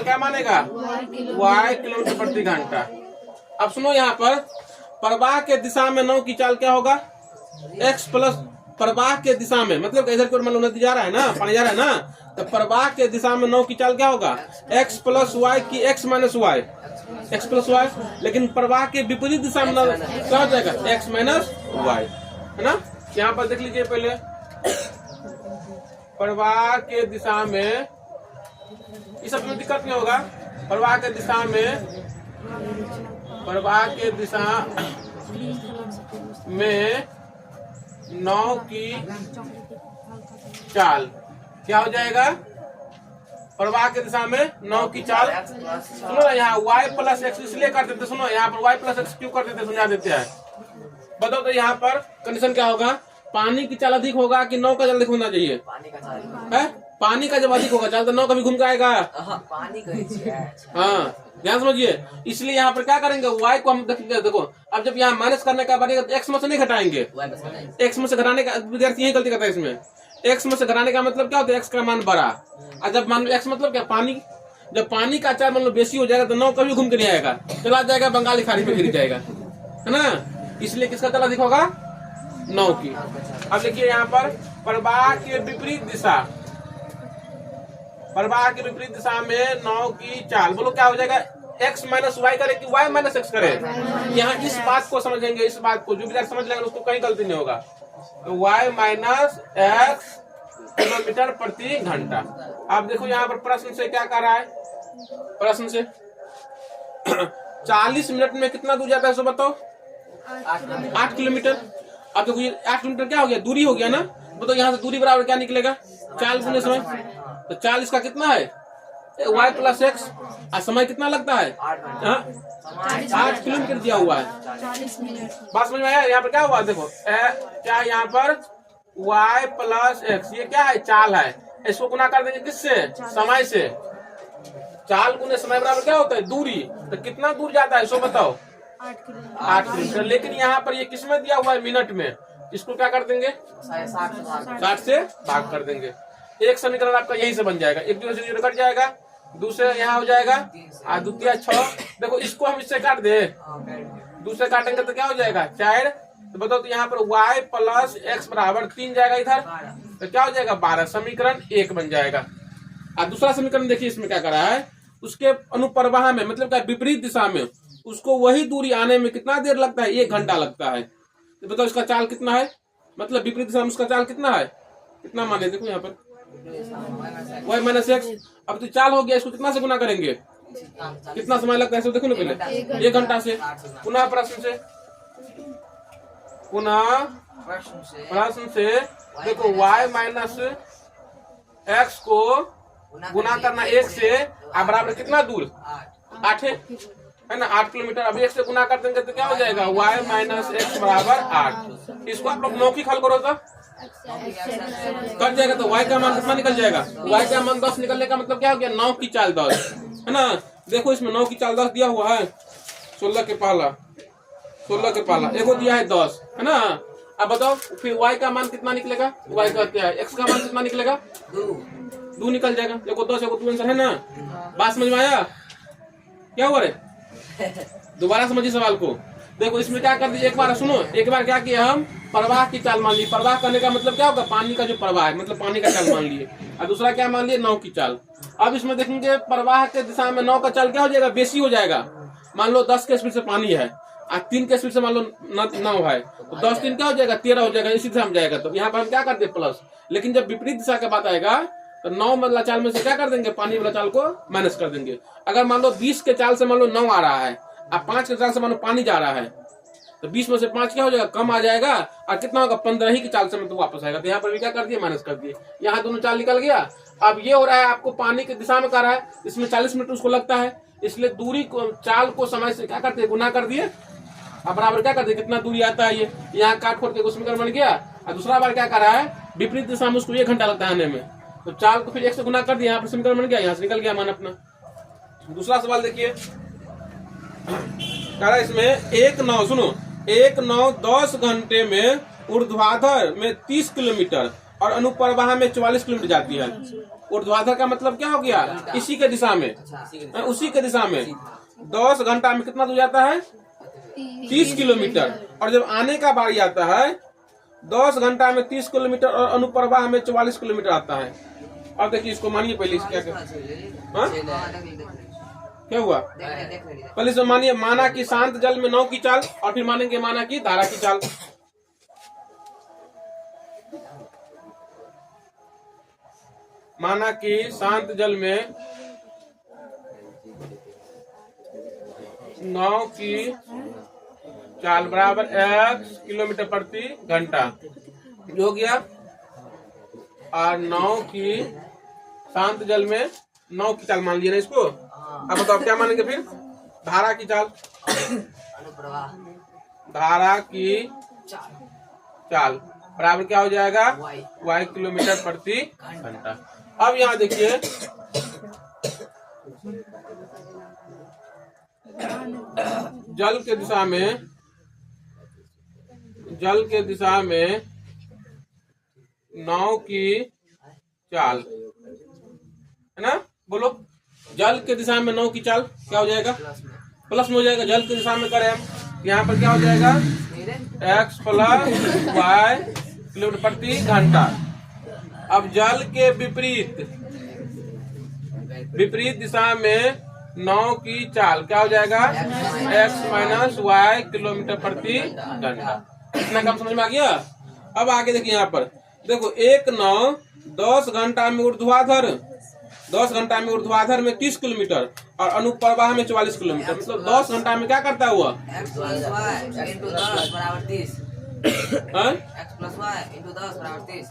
क्या मानेगा y किलोमीटर प्रति घंटा। अब सुनो यहाँ पर प्रवाह के दिशा में नाव की चाल क्या होगा x प्लस, प्रवाह के दिशा में मतलब इधर की ओर मान लो नदी जा रहा है ना, पानी जा रहा है ना, तो प्रवाह के दिशा में नाव की चाल क्या होगा x प्लस वाई की x minus Y, x plus Y. लेकिन प्रवाह के विपरीत दिशा में क्या हो जाएगा x माइनस वाई है ना। यहाँ पर देख लीजिए पहले प्रवाह के दिशा में, इस सब में दिक्कत नहीं होगा। प्रवाह के दिशा में नाव की चाल क्या हो जाएगा, प्रवाह के दिशा में नाव की चाल। सुनो ना यहाँ y प्लस एक्स इसलिए कर देते, सुनो यहाँ पर y प्लस एक्स क्यों कर देते समझा देते हैं। बताओ तो यहाँ पर कंडीशन क्या होगा, पानी की चाल अधिक होगा कि नाव का चाल अधिक होना चाहिए, है पानी का जब अधिक होगा चाल तो नाव कभी घूम के आएगा पानी का। हाँ ध्यान समझिए, इसलिए यहाँ पर क्या करेंगे y को हम देखो अब जब यहाँ माइनस करने का बनेगा तो x में से नहीं घटाएंगे, x में से घटाने का विद्यार्थी यही गलती करता है इसमें। x में से घटाने का मतलब क्या होता है x का मान बड़ा, और जब मान लो x मतलब क्या पानी, जब पानी का चाल मान लो बेसी हो जाएगा तो नाव कभी घूम के नहीं आएगा, चला जाएगा बंगाली खाड़ी पे गिर जाएगा है ना। इसलिए किसका चाल अधिक होगा नाव की। अब देखिए यहाँ पर प्रवाह के विपरीत दिशा, प्रवाह के विपरीत दिशा में नाव की चाल, बोलो क्या हो जाएगा x माइनस वाई करे कि y माइनस एक्स करे। यहाँ इस बात को समझेंगे, इस बात को जो विद्यार्थी समझ लेंगे उसको कहीं गलती नहीं होगा। तो y माइनस एक्स किलोमीटर प्रति घंटा। अब देखो यहाँ पर प्रश्न से क्या कह रहा है, प्रश्न से 40 मिनट में कितना दूर जाता है सो बताओ 8 किलोमीटर। अब देखो ये 8 किलोमीटर क्या हो गया दूरी हो गया ना, बताओ यहाँ से दूरी बराबर क्या निकलेगा 4 गुने समय, तो 40 का कितना है y प्लस एक्स, और समय कितना लगता है 8 किलोमीटर दिया हुआ है। बात समझ में आया। यहाँ पर क्या हुआ देखो क्या यहाँ पर y प्लस एक्स ये क्या है चाल है, इसको गुना कर देंगे किससे समय से, चाल गुने समय बराबर क्या होता है दूरी, तो कितना दूर जाता है सो बताओ 8 किलोमीटर। लेकिन यहाँ पर ये किस में दिया हुआ है मिनट में, इसको क्या कर देंगे 60 से भाग कर देंगे। एक समीकरण आपका यही से बन जाएगा, एक दूसरे से कट जाएगा, दूसरे यहाँ हो जाएगा और द्वितीय 6। देखो इसको हम इससे काट दे, दूसरे काटेंगे तो क्या हो जाएगा 4। तो बताओ तो यहाँ पर y प्लस एक्स बराबर 3 जाएगा इधर, तो क्या हो जाएगा 12, समीकरण 1 बन जाएगा। और दूसरा समीकरण देखिए इसमें क्या करा है, उसके अनुप्रवाह में मतलब क्या विपरीत दिशा में उसको वही दूरी आने में कितना देर लगता है? 1 घंटा लगता है। तो बताओ इसका चाल कितना है, मतलब विपरीत दिशा में उसका चाल कितना है, कितना माने देखो यहाँ पर y माइनस एक्स। अब तो चाल हो गया, इसको कितना से गुना करेंगे, कितना समय लगता है इसको देखो ना पहले, 1 घंटा से। पुनः प्रश्न से देखो y माइनस एक्स को गुना करना 1 से, अब बराबर कितना दूर, 8 है ना, 8 किलोमीटर। अब 1 से गुना कर देंगे तो क्या हो जाएगा, y माइनस एक्स बराबर 8। इसको आप लोग मौखिक हल करो तो कट जाएगा, तो y का मान कितना निकल जाएगा, y का मान 10 निकलने का मतलब क्या हो गया, 9 की चाल 10 है ना। देखो इसमें 9 की चाल 10 दिया हुआ है, 16 के पहला एगो दिया है 10 है ना। अब बताओ फिर y का मान कितना निकलेगा, y कहते हैं x का मान कितना निकलेगा, 2 निकल जाएगा। देखो 10 एगो 2 आंसर है ना। बात समझ में आया, क्या हुआ रे, दोबारा समझिए सवाल को। देखो इसमें क्या कर दीजिए, एक बार सुनो, एक बार क्या किया हम, प्रवाह की चाल मान ली। प्रवाह करने का मतलब क्या होगा, पानी का जो प्रवाह है, मतलब पानी का चाल मान लिए। और दूसरा क्या मान लिए, नाव की चाल। अब इसमें देखेंगे प्रवाह के दिशा में नाव का चाल क्या हो जाएगा, बेसी हो जाएगा। मान लो 10 के स्पीड से पानी है और 3 के स्पीड से मान लो नाव है, तो 10 3 क्या हो जाएगा, 13 हो जाएगा। इसी दिशा में जाएगा, तो यहाँ पर हम क्या करते प्लस। लेकिन जब विपरीत दिशा का बात आएगा तो 9 वाला चाल में से क्या कर देंगे, पानी वाला चाल को माइनस कर देंगे। अगर मान लो 20 के चाल से मान लो 9 आ रहा है, अब 5 के चाल से मान लो पानी जा रहा है, तो 20 में से 5 क्या हो जाएगा, कम आ जाएगा। और कितना होगा, 15 ही की चाल से मतलब वापस आएगा। तो यहाँ पर भी क्या कर दिए, माइनस कर दिए। यहाँ दोनों चाल निकल गया। अब ये हो रहा है आपको पानी की दिशा में कर रहा है, इसमें 40 मिनट उसको लगता है, इसलिए दूरी को, चाल को समय से क्या करते हैं, गुना कर दिए। अब बराबर क्या करते हैं, कितना दूरी आता है ये, यहाँ काट खोट के समीकरण बन गया। और दूसरा बार क्या कर रहा है, विपरीत दिशा में उसको 1 घंटा लगता है आने में, तो चाल को फिर 1 से गुना कर दिया, यहाँ पर समीकरण बन गया, यहाँ से निकल गया मान अपना। दूसरा सवाल देखिए, कह रहा है इसमें एक नाव 10 घंटे में ऊर्ध्वाधर में 30 किलोमीटर और अनुप्रवाह में 44 किलोमीटर जाती है। ऊर्ध्वाधर का मतलब क्या हो गया, इसी के दिशा में, उसी के दिशा में 10 घंटा में कितना दूर जाता है, 30 किलोमीटर। और जब आने का बारी आता है 10 घंटा में 30 किलोमीटर और अनुप्रवाह में 44 किलोमीटर आता है। अब देखिए इसको मानिए पहले, क्या हुआ, पहले से मानिए, माना कि शांत जल में नाव की चाल, और फिर मानेंगे माना कि धारा की चाल। माना कि शांत जल में नाव की चाल बराबर x किलोमीटर प्रति घंटा हो गया। और नाव की शांत जल में नाव की चाल मान लिया ना इसको। अब बताओ क्या मानेंगे फिर, धारा की चाल, धारा की चाल बराबर क्या हो जाएगा, y किलोमीटर प्रति घंटा। अब यहाँ देखिए जल के दिशा में नाव की चाल है ना, बोलो, जल के दिशा में नाव की चाल क्या हो जाएगा, प्लस में हो जाएगा। जल की दिशा में करें हम, यहाँ पर क्या हो जाएगा, x प्लस y किलोमीटर प्रति घंटा। अब जल के विपरीत दिशा में नाव की चाल क्या हो जाएगा, x माइनस y किलोमीटर प्रति घंटा। इतना कम समझ में आ गया। अब आगे देखिए, यहाँ पर देखो एक नाव 10 घंटा में ऊर्ध्वाधर में 30 किलोमीटर और अनुप्रवाह में 44 किलोमीटर, मतलब 10 घंटा में क्या करता हुआ, x प्लस y इंटू 10 बराबर 30। x प्लस y इंटू 10 बराबर 30।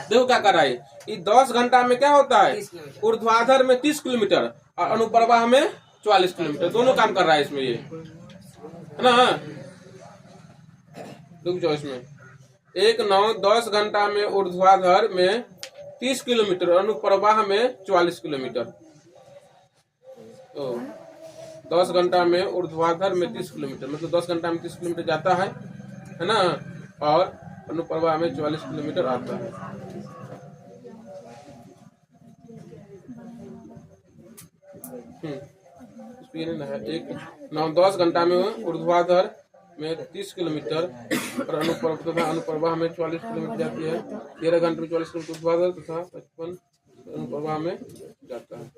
देखो क्या कर रहा है, ये 10 घंटा में क्या होता है, ऊर्ध्वाधर में 30 किलोमीटर और अनुप्रवाह में 44 किलोमीटर, दोनों काम कर रहा है इसमें, ये है ना। रुक जाओ, इसमें एक नाव 10 घंटा में ऊर्ध्वाधर में 30 किलोमीटर अनुप्रवाह में 44 किलोमीटर, तो 10 घंटा में ऊर्ध्वाधर में 30 किलोमीटर, मतलब 10 घंटा में 30 किलोमीटर जाता है ना, और अनुप्रवाह में 44 किलोमीटर आता है। एक नाव 10 घंटा में ऊर्ध्वाधर में 30 किलोमीटर और अनुप्रवाह में 44 किलोमीटर जाती है। 13 घंटे में 44 किलोमीटर ऊर्ध्वाधर तथा 55 अनुप्रवाह में जाता है।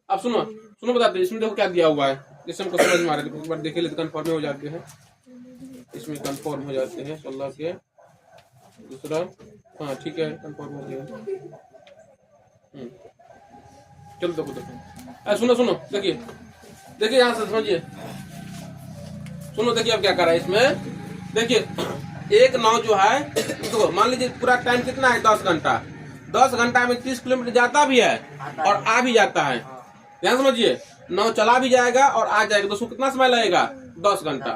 अब सुनो बताते हैं, इसमें देखो क्या दिया हुआ है, क्वेश्चन को समझ में आ रहा है, एक बार देखे तो कंफर्म हो जाते हैं, इसमें कंफर्म हो जाते हैं 16 के दूसरा। हाँ ठीक है, कंफर्म हो गया। चलो देखो सुनो सुनो, देखिए यहाँ से समझिए, सुनो देखिए अब क्या कर रहा है इसमें। देखिए एक नाव जो है, तो मान लीजिए पूरा टाइम कितना है 10 घंटा। 10 घंटा में 30 किलोमीटर जाता भी है और आ भी जाता है। ध्यान समझिए, नाव चला भी जाएगा और आ जाएगा, तो उसको कितना समय लगेगा 10 घंटा।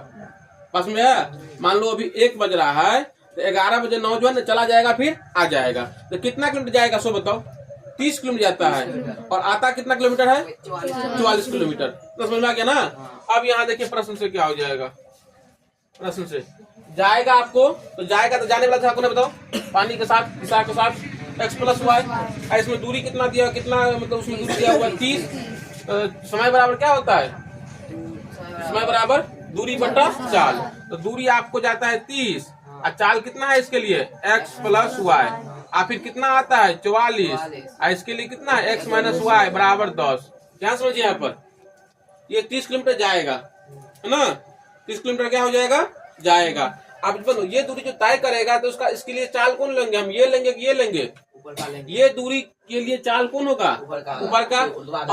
पास में है, मान लो अभी 1 बज रहा है, तो 11 बजे नाव जो है ना चला जाएगा फिर आ जाएगा। तो कितना किलोमीटर जाएगा सो बताओ? 30 किलोमीटर जाता है और आता कितना किलोमीटर है? 44 किलोमीटर। तो समझ में आ गया ना। अब यहाँ देखिए प्रश्न से क्या हो जाएगा। प्रश्न से जाएगा आपको, तो जाएगा तो जाने वाला था, आपको बताओ, पानी के साथ, दिशा के साथ x + y। इसमें दूरी कितना दिया, कितना मतलब उसमें दूरी दिया हुआ 30। समय बराबर क्या होता है? समय बराबर दूरी बटा चाल। तो दूरी आपको जाता है 30 और चाल कितना है इसके लिए? x + y। और फिर कितना आता है? 44। और इसके लिए कितना है? x - y बराबर 10। क्या समझिए यहाँ पर, ये 30 किलोमीटर जाएगा, है ना। 30 किलोमीटर क्या हो जाएगा? जाएगा। अब बोलो ये दूरी जो तय करेगा, तो उसका इसके लिए चाल कौन लेंगे हम? ये लेंगे कि ये लेंगे? ये दूरी के लिए चाल कौन होगा? ऊपर का।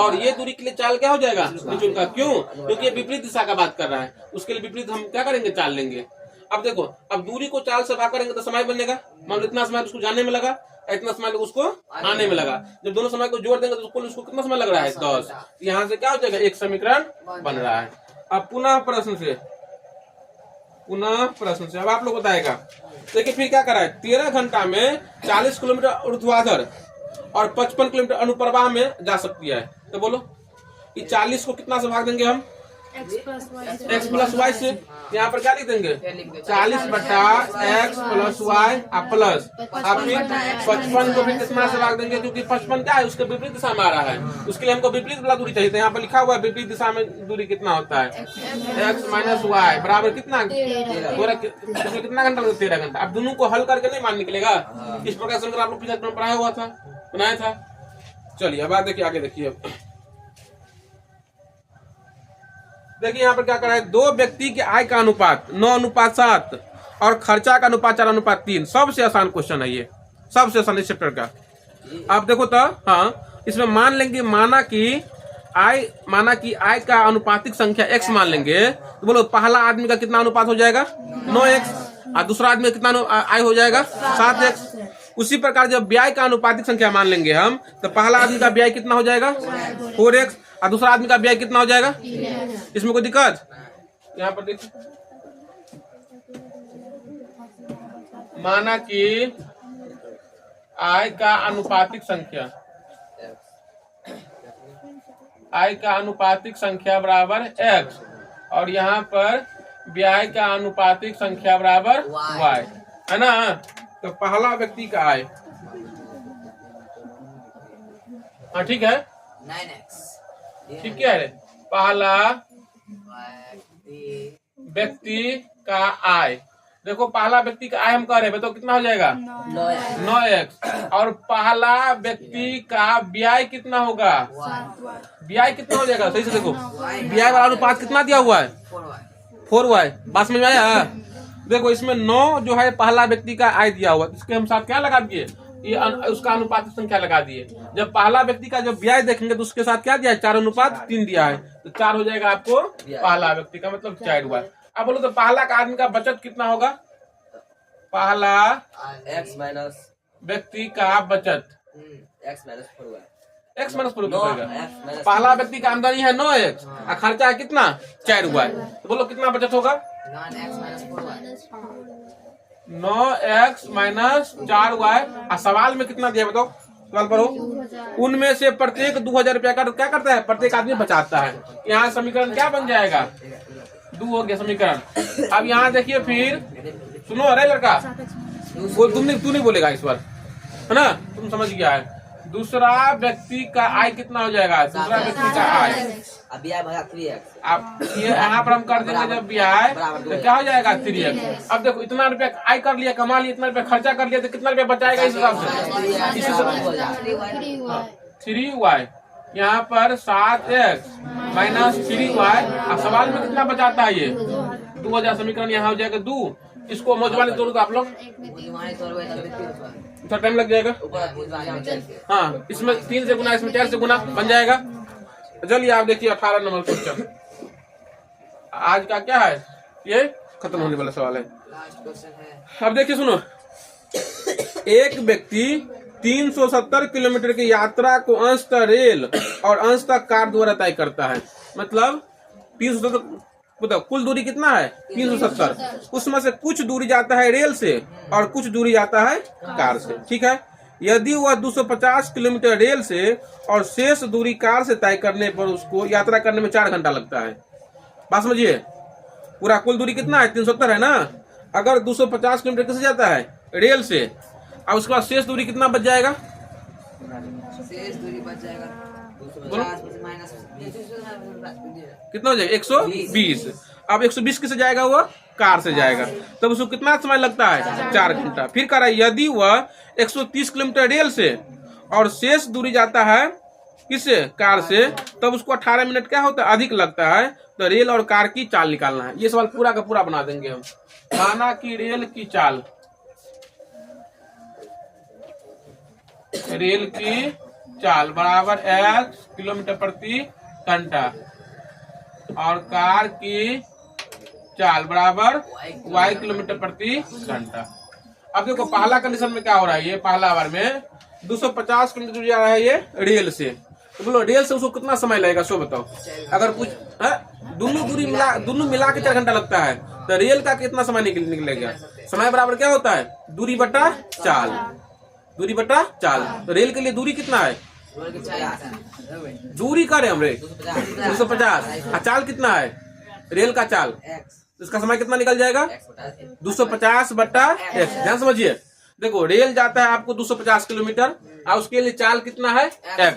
और ये दूरी के लिए चाल क्या हो जाएगा? नीचे का। क्यों? क्योंकि ये विपरीत दिशा का बात कर रहा है, उसके लिए विपरीत हम क्या करेंगे? चाल लेंगे। अब देखो, अब दूरी को चाल से भाग करेंगे तो समय बनेगा। मान लो इतना समय उसको जाने में लगा, इतना समय उसको आने में लगा। जब दोनों समय को जोड़ देंगे तो उसको कितना समय लग रहा है? 10। यहाँ से क्या हो जाएगा? एक समीकरण बन रहा है। अब पुनः प्रश्न से अब आप लोग बताएगा। देखिए फिर क्या करा है, 13 घंटा में 40 किलोमीटर ऊर्ध्वाधर और 55 किलोमीटर अनुप्रवाह में जा सकती है। तो बोलो कि 40 को कितना से भाग देंगे हम? x + y से। यहाँ पर क्या लिख देंगे? 40 बटा x + y प्लस, अब फिर 55 को भी कितना से भाग देंगे? क्योंकि 55 क्या है? उसके विपरीत दिशा में आ रहा है, उसके लिए हमको विपरीत वाला दूरी चाहिए। तो यहाँ पर लिखा हुआ है विपरीत दिशा में दूरी कितना होता है? x - y बराबर कितना? इसमें कितना घंटा? 13 घंटा। अब दोनों को हल करके नहीं मान निकलेगा। इस प्रकार से आप लोग पिछले पढ़ाया हुआ था, बनाया था। चलिए अब देखिए, आगे देखिए। देखिए यहाँ पर क्या कर रहा है, 2 व्यक्ति के आय का अनुपात 9:7 और खर्चा का अनुपात 4:3। सबसे आसान क्वेश्चन है ये, सबसे आसान इस चैप्टर का। आप देखो तो, हाँ इसमें मान लेंगे, माना कि आय का अनुपातिक संख्या x मान लेंगे, तो बोलो पहला आदमी का कितना अनुपात हो जाएगा? 9x। और दूसरा आदमी का कितना आय हो जाएगा? 7x। उसी प्रकार जब व्यय का अनुपातिक संख्या मान लेंगे हम, तो पहला आदमी का व्यय कितना हो जाएगा? 4x। और दूसरा आदमी का व्यय कितना हो जाएगा? इसमें कोई दिक्कत? यहाँ पर देखिए, माना कि आय का अनुपातिक संख्या बराबर x और यहाँ पर व्यय का अनुपातिक संख्या बराबर y, है ना। तो पहला व्यक्ति का आय, हाँ ठीक है, 9x। ठीक है। पहला व्यक्ति का आय, देखो पहला व्यक्ति का आय हम कह रहे हैं, तो कितना हो जाएगा? 9x। और पहला व्यक्ति का व्यय कितना होगा? व्यय कितना हो जाएगा? सही से देखो, व्यय वाला अनुपात कितना दिया हुआ है? 4y। बात समझ में आया? देखो इसमें 9 जो है पहला व्यक्ति का आय दिया हुआ, इसके हम साथ क्या लगा दिए? ये उसका अनुपातिक संख्या लगा दिए। जब पहला व्यक्ति का जब व्यय देखेंगे तो उसके साथ क्या दिया है? 4:3 दिया है, तो 4 हो जाएगा आपको पहला व्यक्ति का, मतलब 4 हुआ। अब बोलो तो पहला का आदमी का बचत कितना होगा? पहला x - व्यक्ति का बचत x - 4y। x - 4 होगा। पहला व्यक्ति का आमदनी है 9x और खर्चा है कितना? 4 हुआ है। तो बोलो कितना बचत होगा? 9x - 4y। और सवाल में कितना दिया बताओ? सवाल पर हो, उनमें से प्रत्येक 2000 रुपया का क्या करता है? प्रत्येक आदमी बचाता है। यहाँ समीकरण क्या बन जाएगा? 2 हो गया समीकरण। अब यहाँ देखिए फिर, सुनो अरे लड़का, तू नहीं बोलेगा इस बार, है ना, तुम समझ गया है। दूसरा व्यक्ति का आय कितना हो जाएगा? दूसरा व्यक्ति का आय, अब ब्याज भागा 3x। अब यहाँ पर हम कर देंगे जब ब्याज, तो क्या हो जाएगा? 3x। अब देखो इतना रुपया आय कर लिया, कमा लिया, इतना रुपया खर्चा कर लिया, तो कितना रुपया बचाएगा? इस हिसाब से 3y। यहाँ पर 7x माइनस 3y। अब सवाल में कितना बचाता है ये 2 हो जाए, समीकरण यहाँ हो जाएगा 2। इसको मौजवानी तोड़ दो आप लोग, थोड़ा टाइम लग जाएगा। हाँ, इसमें 3 से गुना, इसमें 4 से गुना बन जाएगा। चलिए आप देखिए 18 नंबर क्वेश्चन आज का क्या है, ये खत्म होने वाला सवाल है। अब देखिए सुनो, एक व्यक्ति 370 किलोमीटर की यात्रा को अंशतः रेल और अंशतः कार द्वारा तय करता है। मतलब 370, बताओ कुल दूरी कितना है 370। उसमें से कुछ दूरी जाता है रेल से और कुछ दूरी जाता है कार से, ठीक है। यदि वह 250 किलोमीटर रेल से और शेष दूरी कार से तय करने पर उसको यात्रा करने में 4 घंटा लगता है। बात समझिए, पूरा कुल दूरी कितना है 370 है ना। अगर 250 किलोमीटर किससे जाता है रेल से, और उसके बाद शेष दूरी कितना बच जाएगा, शेष दूरी बच जाएगा 250 माइनस कितना हो जाएगा 120। अब 120 किससे जाएगा, वो कार से जाएगा। तब उसको कितना समय लगता है 4 घंटा। फिर कह रहा है यदि वह 130 किलोमीटर रेल से और शेष दूरी जाता है किससे, कार से, तब उसको 18 मिनट क्या होता है अधिक लगता है। तो रेल और कार की चाल निकालना है। ये सवाल पूरा का पूरा बना देंगे हम। माना कि रेल की चाल, रेल की चाल बराबर x किलोमीटर प्रति घंटा और कार की चाल बराबर y किलोमीटर प्रति घंटा। अब देखो पहला कंडीशन में क्या हो रहा है, ये पहला बार में 250 किलोमीटर दूर जा रहा है ये रेल से। तो बोलो रेल से उसको कितना समय लगेगा, सो बताओ। अगर कुछ दोनों मिला के 4 घंटा लगता है, तो रेल का कितना समय निकलेगा। समय बराबर क्या होता है दूरी बटा चाल, दूरी बटा चाल। तो रेल के लिए दूरी कितना है, दूरी का रहे हम रे 250, और चाल कितना है रेल का चाल, इसका समय कितना निकल जाएगा 250 बटा x। ध्यान समझिए, देखो रेल जाता है आपको 250 किलोमीटर और उसके लिए चाल कितना है x।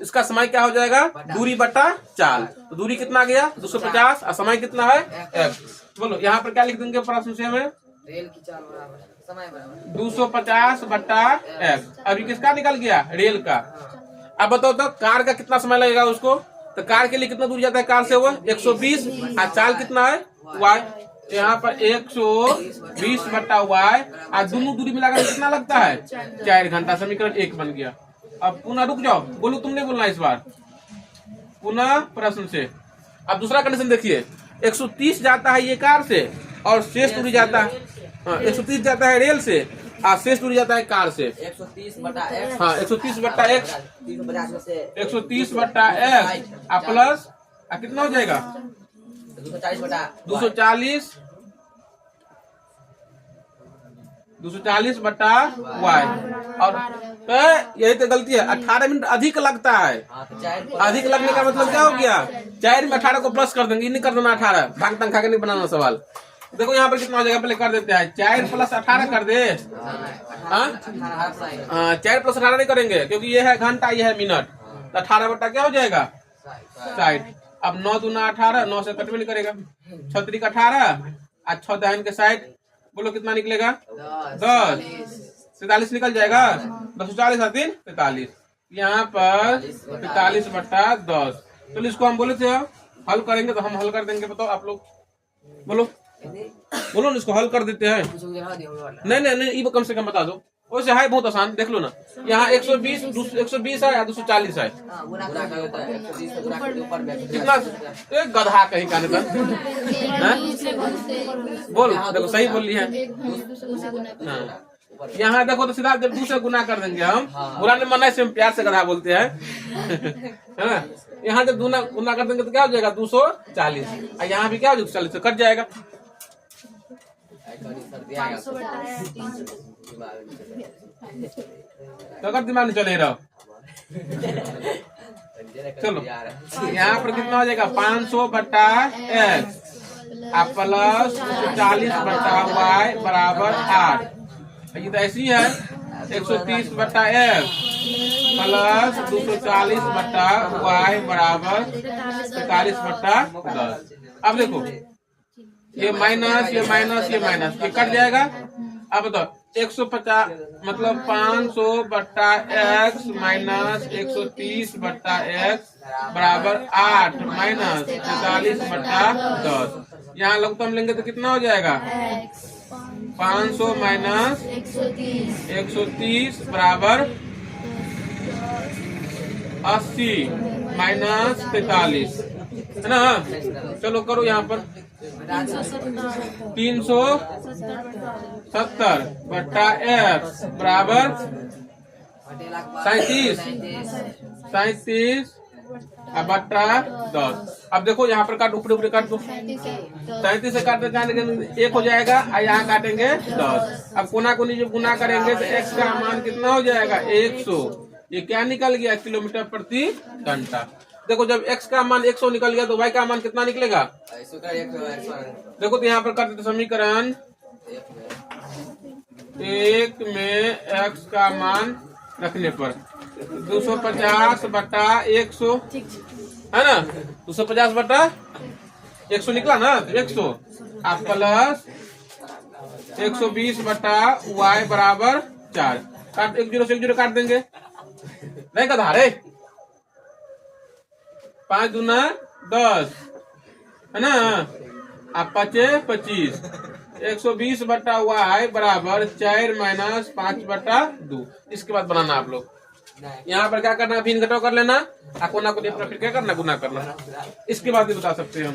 इसका समय क्या हो जाएगा दूरी बटा चाल। तो दूरी कितना गया 250 और समय कितना है x। बोलो यहाँ पर क्या लिख देंगे प्रश्न से हमें, रेल की चाल बराबर समय बराबर 250 बटा x। अभी किसका निकल गया रेल का। अब बताओ तो कार का कितना समय लगेगा उसको। तो कार के लिए कितना दूर जाता है कार से, वो 120 और चाल कितना है y। यहाँ पर 120 बटा y और दोनों दूरी मिलाकर कितना लगता है 4 घंटा। समीकरण 1 बन गया। अब पुनः रुक जाओ, बोलो तुमने बोलना इस बार पुनः प्रश्न से। अब दूसरा कंडीशन देखिए, 130 जाता है ये कार से और शेष दूरी जाता है 130 जाता है रेल से और शेष दूरी जाता है कार से 130 बटा x। हाँ 130 बटा x 130 बटा x प्लस कितना हो जाएगा 240 बटा 240 बटा y। और यही तो गलती है, 18 मिनट अधिक लगता है। अधिक लगने का मतलब क्या हो गया 4 में 18 को प्लस कर देंगे, नहीं कर देना 18 भाग तंग खा के नहीं बनाना सवाल। देखो यहाँ पर कितना हो जाएगा, पहले कर देते हैं 4 प्लस 18 कर दे। 4 प्लस 18 नहीं करेंगे क्योंकि ये है घंटा ये है मिनट। तो 18 बटा क्या हो जाएगा 60। अब 9 दूना 18, 9 से कटवे नहीं करेगा, 6 3 का 18 और 6 दहन के 60। बोलो कितना निकलेगा 10 47 निकल जाएगा। 10 40 3 45। यहाँ पर 45 बटा 10। तो इसको हम बोले थे हल करेंगे, तो हम हल कर देंगे। बताओ आप लोग, बोलो बोलो ना, इसको हल कर देते हैं। नहीं ये कम से कम बता दो, वैसे है बहुत आसान, देख लो ना। यहाँ 120 है या 240 है, कितना एक गधा कहीं का नहीं। बोल देखो सही बोल रही है। यहाँ देखो तो सीधा जब 2 से गुना कर देंगे हम, बुरा नहीं मानना, इसमें प्यार से गधा बोलते हैं, है ना। यहाँ जब गुना कर देंगे तो क्या हो जाएगा 240 और यहाँ भी क्या हो जाएगा 240 से कट जाएगा। तो अगर दिमाग नहीं चले रहो, चलो यहाँ पर कितना हो जाएगा 500 बटा x प्लस 40 बटा y बराबर 8। ये तो ऐसी है 130 बटा x प्लस 240 बटा y बराबर 45 बटा 10। अब देखो ये माइनस ये कट जाएगा। अब बताओ 150 मतलब 500 बट्टा x माइनस 130 बट्टा x बराबर 8 माइनस 45 बट्टा 10। यहाँ लघुत्तम लेंगे तो कितना हो जाएगा? 500 माइनस 130 बराबर 80 माइनस 43 है ना। चलो करो यहाँ पर 370 बट्टा x बराबर 37 बट्टा 10। अब देखो यहाँ पर काट, ऊपर ऊपर काट दो। 37 से काटेंगे 1 हो जाएगा और यहाँ काटेंगे 10। अब कोना कोनी जब गुना करेंगे तो x का मान कितना हो जाएगा? 100। ये क्या निकल गया? किलोमीटर प्रति घंटा। देखो जब x का मान 100 निकल गया तो y का मान कितना निकलेगा? देखो तो यहाँ पर कर देते समीकरण 1 में x का मान रखने पर 250 बटा 100 है ना। 250 बटा 100 निकला ना, 100 आप प्लस 120 बटा y बराबर 4। काट 1 0 से 1 0 काट देंगे, नहीं का धारे 5 दूना 10 है ना। आप 5 25 120 बट्टा y बराबर 4 माइनस 5 बट्टा 2। इसके बाद बनाना आप लोग यहाँ पर क्या करना? भिन्न घटाव कर लेना, कोना को फिर क्या करना? गुना करना। इसके बाद भी बता सकते हैं हम।